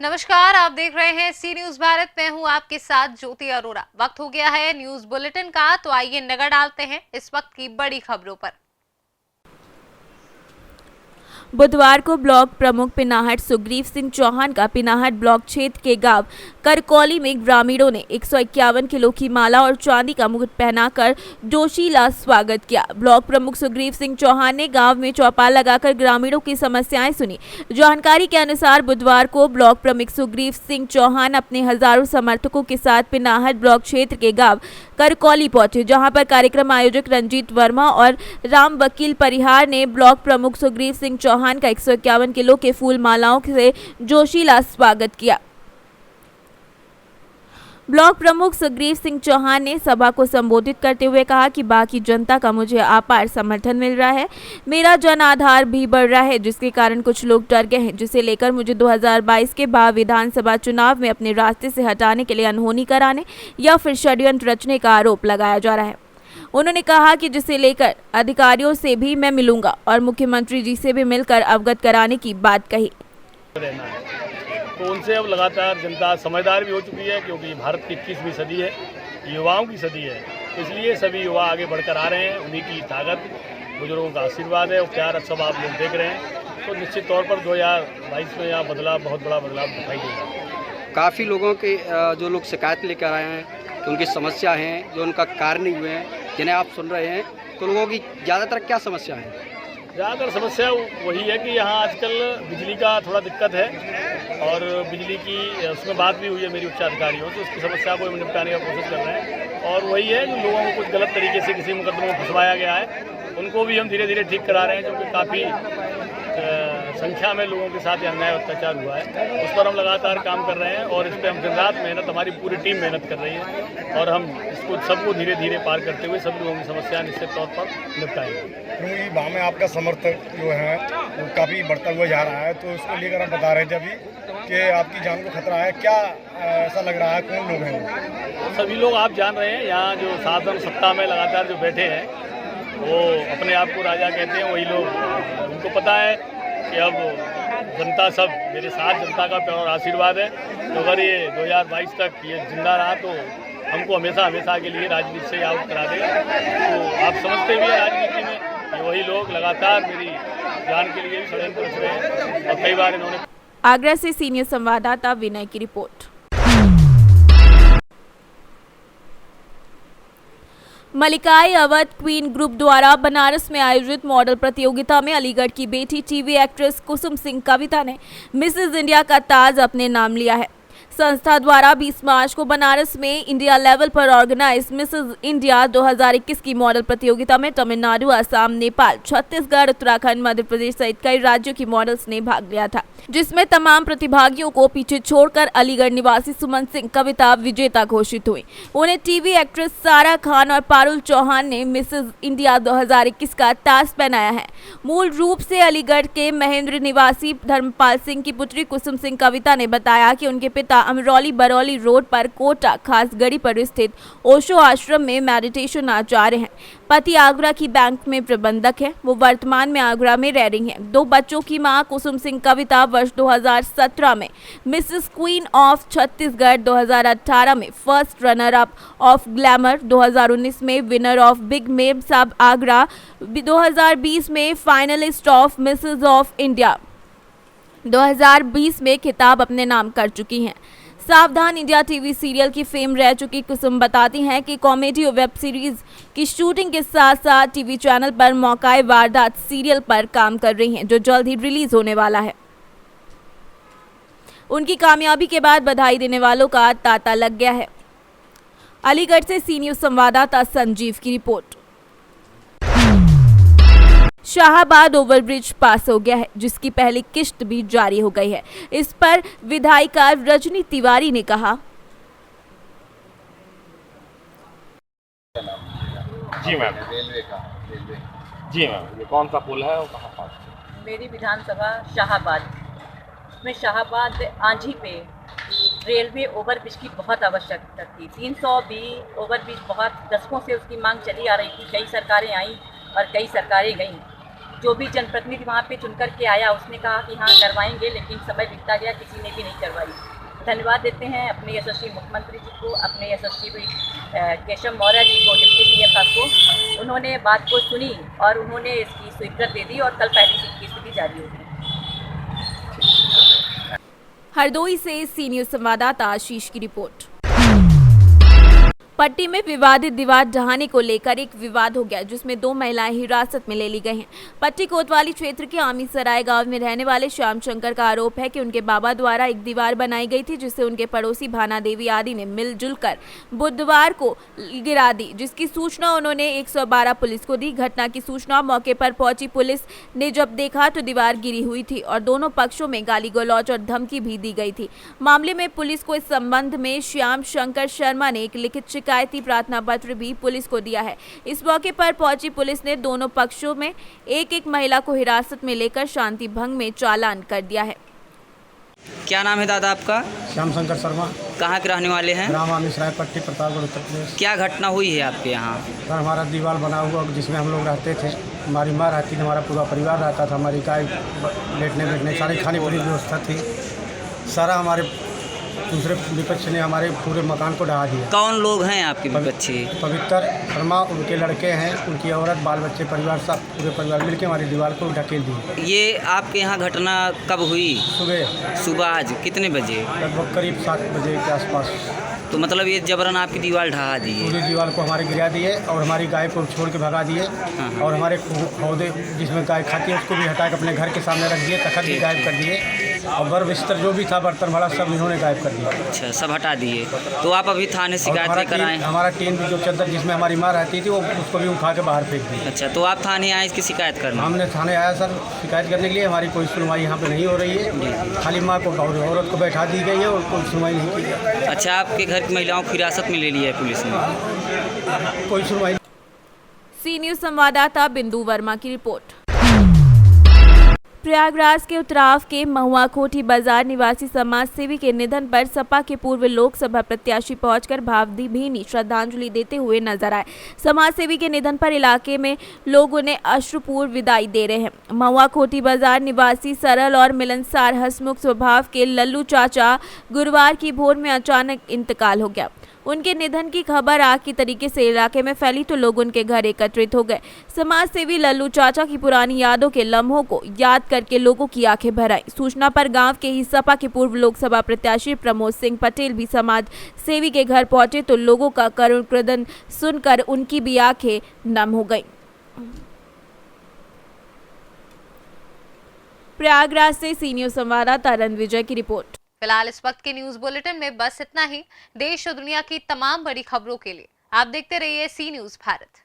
नमस्कार, आप देख रहे हैं सी न्यूज भारत। मैं हूं आपके साथ ज्योति अरोरा। वक्त हो गया है न्यूज बुलेटिन का, तो आइए नजर डालते हैं इस वक्त की बड़ी खबरों पर। बुधवार को ब्लॉक प्रमुख पिनाहट सुग्रीव सिंह चौहान का पिनाहट ब्लॉक क्षेत्र के गांव करकौली में ग्रामीणों ने 151 किलो की माला और चांदी का मुकुट पहनाकर जोशीला स्वागत किया। ब्लॉक प्रमुख सुग्रीव सिंह चौहान ने गांव में चौपाल लगाकर ग्रामीणों की समस्याएं सुनी। जानकारी के अनुसार बुधवार को ब्लॉक प्रमुख सुग्रीव सिंह चौहान अपने हजारों समर्थकों के साथ पिनाहट ब्लॉक क्षेत्र के गाँव करकौली पहुंचे, जहां पर कार्यक्रम आयोजक रंजीत वर्मा और राम वकील परिहार ने ब्लॉक प्रमुख सुग्रीव सिंह चौहान का 151 किलो के फूल मालाओं से जोशीला स्वागत किया। ब्लॉक प्रमुख सुग्रीव सिंह चौहान ने सभा को संबोधित करते हुए कहा कि बाकी जनता का मुझे अपार समर्थन मिल रहा है, मेरा जन आधार भी बढ़ रहा है, जिसके कारण कुछ लोग डर गए हैं, जिसे लेकर मुझे 2022 के बाद विधानसभा चुनाव में अपने रास्ते से हटाने के लिए अनहोनी कराने या फिर षड्यंत्र रचने का आरोप लगाया जा रहा है। उन्होंने कहा कि जिसे लेकर अधिकारियों से भी मैं मिलूंगा और मुख्यमंत्री जी से भी मिलकर अवगत कराने की बात कही। तो उनसे अब लगातार जनता समझदार भी हो चुकी है, क्योंकि भारत की 21वीं सदी है, युवाओं की सदी है। इसलिए सभी युवा आगे बढ़कर आ रहे हैं। उन्हीं की ताकत, बुजुर्गों का आशीर्वाद है और प्यार सब आप लोग देख रहे हैं। तो निश्चित तौर पर 2022 में यहाँ बहुत बड़ा बदलाव दिखाई देगा। काफ़ी लोगों के जो लोग शिकायत लेकर आए हैं कि उनकी समस्या हैं, जो उनका कार्य नहीं हुए हैं, जिन्हें आप सुन रहे हैं, तो लोगों की ज़्यादातर क्या समस्या है? ज़्यादातर समस्या वही है कि यहाँ आजकल बिजली का थोड़ा दिक्कत है और बिजली की उसमें बात भी हुई है मेरी उच्च अधिकारियों से, उसकी समस्या को हम निपटाने का कोशिश कर रहे हैं। और वही है जो लोगों को कुछ गलत तरीके से किसी मुकदमे में फंसवाया गया है, उनको भी हम धीरे धीरे ठीक करा रहे हैं, क्योंकि काफ़ी संख्या में लोगों के साथ अन्याय अत्याचार हुआ है। उस पर हम लगातार काम कर रहे हैं और इस पर हम दिन रात मेहनत, हमारी पूरी टीम मेहनत कर रही है और हम इसको सबको धीरे धीरे पार करते हुए सभी लोगों की समस्या निश्चित तौर पर निपटाएंगे। क्योंकि गाँव में आपका समर्थक जो है वो काफ़ी बढ़ता हुआ जा रहा है, तो उसको लेकर हम बता रहे थे अभी कि आपकी जान को खतरा है। क्या ऐसा लग रहा है, कौन लोग हैं? सभी लोग आप जान रहे हैं, यहाँ जो साधन सत्ता में लगातार जो बैठे हैं वो अपने आप को राजा कहते हैं, वही लोग। उनको पता है कि अब जनता सब मेरे साथ, जनता का प्यार और आशीर्वाद है। तो अगर ये 2022 तक ये जिंदा रहा तो हमको हमेशा हमेशा के लिए राजनीति से आउट करा देगा। तो आप समझते भी हैं राजनीति में ये वही लोग लगातार मेरी जान के लिए षड्यंत्र रच रहे हैं और कई बार इन्होंने। आगरा से सीनियर संवाददाता विनय की रिपोर्ट। मलिकाई अवध क्वीन ग्रुप द्वारा बनारस में आयोजित मॉडल प्रतियोगिता में अलीगढ़ की बेटी टीवी एक्ट्रेस कुसुम सिंह कविता ने मिसेज इंडिया का ताज अपने नाम लिया है। संस्था द्वारा 20 मार्च को बनारस में इंडिया लेवल पर ऑर्गेनाइज मिसेज इंडिया 2021 की मॉडल प्रतियोगिता में तमिलनाडु, असम, नेपाल, छत्तीसगढ़, उत्तराखंड, मध्य प्रदेश सहित कई राज्यों की मॉडल्स ने भाग लिया था, जिसमें तमाम प्रतिभागियों को पीछे छोड़कर अलीगढ़ निवासी सुमन सिंह कविता विजेता घोषित हुई। उन्हें टीवी एक्ट्रेस सारा खान और पारुल चौहान ने मिसेज इंडिया 2021 का ताज पहनाया है। मूल रूप से अलीगढ़ के महेंद्र निवासी धर्मपाल सिंह की पुत्री कुसुम सिंह कविता ने बताया कि उनके पिता अमरौली बरौली रोड पर कोटा खासगढ़ी पर स्थित ओशो आश्रम में मेडिटेशन आचार्य हैं। पति आगरा की बैंक में प्रबंधक है। वो वर्तमान में आगरा में रह रही हैं। 2 बच्चों की मां कुसुम सिंह कविता वर्ष 2017 में मिसेस क्वीन ऑफ छत्तीसगढ़, 2018 में first runner up of glamour, 2019 में विनर ऑफ बिग मेम साब आगरा, 2020 में finalist of Mrs of India 2020 में खिताब अपने नाम कर चुकी हैं। सावधान इंडिया टीवी सीरियल की फेम रह चुकी कुसुम बताती हैं कि कॉमेडी और वेब सीरीज की शूटिंग के साथ साथ टीवी चैनल पर मौकाए वारदात सीरियल पर काम कर रही हैं, जो जल्द ही रिलीज होने वाला है। उनकी कामयाबी के बाद बधाई देने वालों का तांता लग गया है। अलीगढ़ से सी न्यूज संवाददाता संजीव की रिपोर्ट। शाहबाद ओवरब्रिज पास हो गया है, जिसकी पहली किश्त भी जारी हो गई है। इस पर विधायिका रजनी तिवारी ने कहा, जी मैम, जी मैम, ये कौन सा पुल है और कहाँ पास है? मेरी विधानसभा शाहबाद में शाहबाद आंझी पे रेलवे ओवरब्रिज की बहुत आवश्यकता थी। 320 ओवरब्रिज बहुत दशकों से उसकी मांग चली आ रही थी। कई सरकारें आई और कई सरकारें गईं, जो भी जनप्रतिनिधि वहाँ पे चुन कर के आया उसने कहा कि हाँ करवाएंगे, लेकिन समय बीतता गया, किसी ने भी नहीं करवाई। धन्यवाद देते हैं अपने यशस्वी मुख्यमंत्री जी को, अपने यशस्वी केशव मौर्य जी को, डिप्टी सीएम को। उन्होंने बात को सुनी और उन्होंने इसकी स्वीकृति दे दी और कल पहली की स्थिति जारी होगी। हरदोई से सी न्यूज संवाददाता आशीष की रिपोर्ट। पट्टी में विवादित दीवार ढहाने को लेकर एक विवाद हो गया, जिसमें 2 महिलाएं हिरासत में ले ली गई हैं। पट्टी कोतवाली क्षेत्र के आमी सराय गांव में रहने वाले श्याम शंकर का आरोप है कि उनके बाबा द्वारा एक दीवार बनाई गई थी, जिसे उनके पड़ोसी भाना देवी आदि ने मिलजुल कर बुधवार को गिरा दी, जिसकी सूचना उन्होंने 112 पुलिस को दी। घटना की सूचना मौके पर पहुंची पुलिस ने जब देखा तो दीवार गिरी हुई थी और दोनों पक्षों में गाली गलौज और धमकी भी दी गई थी। मामले में पुलिस को इस संबंध में श्याम शंकर शर्मा ने एक लिखित शिकायती प्रार्थना पत्र भी पुलिस को दिया है। इस मौके पर पहुंची पुलिस ने दोनों पक्षों में एक महिला को हिरासत में लेकर शांति भंग में चालान कर दिया है। क्या नाम है दादा आपका? श्याम शंकर शर्मा, कहाँ के रहने वाले हैं? ग्राम आमी सराय, पट्टी, प्रतापगढ़, उत्तर प्रदेश। क्या घटना हुई है आपके यहाँ? सर, हमारा दीवार बना हुआ जिसमें हम लोग रहते थे, हमारी माँ रहती थी, हमारा पूरा परिवार रहता था, हमारी गाय लेटने बैठने सारी खाने पीने की व्यवस्था थी। सारा हमारे दूसरे विपक्ष ने हमारे पूरे मकान को ढहा दिया। कौन लोग हैं आपके विपक्षी? पवित्र शर्मा, उनके लड़के हैं, उनकी औरत, बाल बच्चे, परिवार, सब पूरे परिवार मिलकर हमारी दीवार को ढकेल दी। ये आपके यहाँ घटना कब हुई? सुबह। आज कितने बजे? लगभग करीब 7 बजे के आसपास। तो मतलब ये जबरन आपकी दीवार ढहा दी है? पूरी दीवार को हमारी गिरा दिए और हमारी गाय को छोड़ के भगा दिए और हमारे पौधे जिसमें गाय खाती है उसको भी हटा के अपने घर के सामने रख दिए, तखत भी गायब कर दिए और बर बिस्तर जो भी था, बर्तन भाड़ा सब इन्होंने गायब कर दिया। अच्छा, सब हटा दिए। तो आप अभी थाने शिकायत लेकर आए? हमारा टीन भी जो चादर जिसमें हमारी माँ रहती थी वो उसको भी उठा के बाहर फेंक दी। अच्छा, तो आप थाने आए इसकी शिकायत करने? हमने थाने आया सर शिकायत करने के लिए। हमारी कोई सुनवाई यहाँ पे नहीं हो रही है, खाली माँ को औरत को बैठा दी गई है और कोई सुनवाई नहीं की गई। अच्छा, आपके घर की महिलाओं को हिरासत में ले लिया है पुलिस ने? कोई सुनवाई। सी न्यूज संवाददाता बिंदु वर्मा की रिपोर्ट। प्रयागराज के उतराव के महुआ कोठी बाजार निवासी समाज सेवी के निधन पर सपा के पूर्व लोकसभा प्रत्याशी पहुंचकर भावभीनी श्रद्धांजलि देते हुए नजर आए। समाज सेवी के निधन पर इलाके में लोग उन्हें अश्रुपूर्व विदाई दे रहे हैं। महुआ कोठी बाजार निवासी सरल और मिलनसार हंसमुख स्वभाव के लल्लू चाचा गुरुवार की भोर में अचानक इंतकाल हो गया। उनके निधन की खबर आग की तरीके से इलाके में फैली तो लोग उनके घर एकत्रित हो गए। समाज सेवी लल्लू चाचा की पुरानी यादों के लम्हों को याद करके लोगों की आंखें भर आई। सूचना पर गांव के ही सपा के पूर्व लोकसभा प्रत्याशी प्रमोद सिंह पटेल भी समाज सेवी के घर पहुंचे तो लोगों का करुण क्रदन सुनकर उनकी भी आंखें नम हो गईं। प्रयागराज से सी न्यूज संवाददाता रणविजय की रिपोर्ट। फिलहाल इस वक्त के न्यूज बुलेटिन में बस इतना ही। देश और दुनिया की तमाम बड़ी खबरों के लिए आप देखते रहिए सी न्यूज भारत।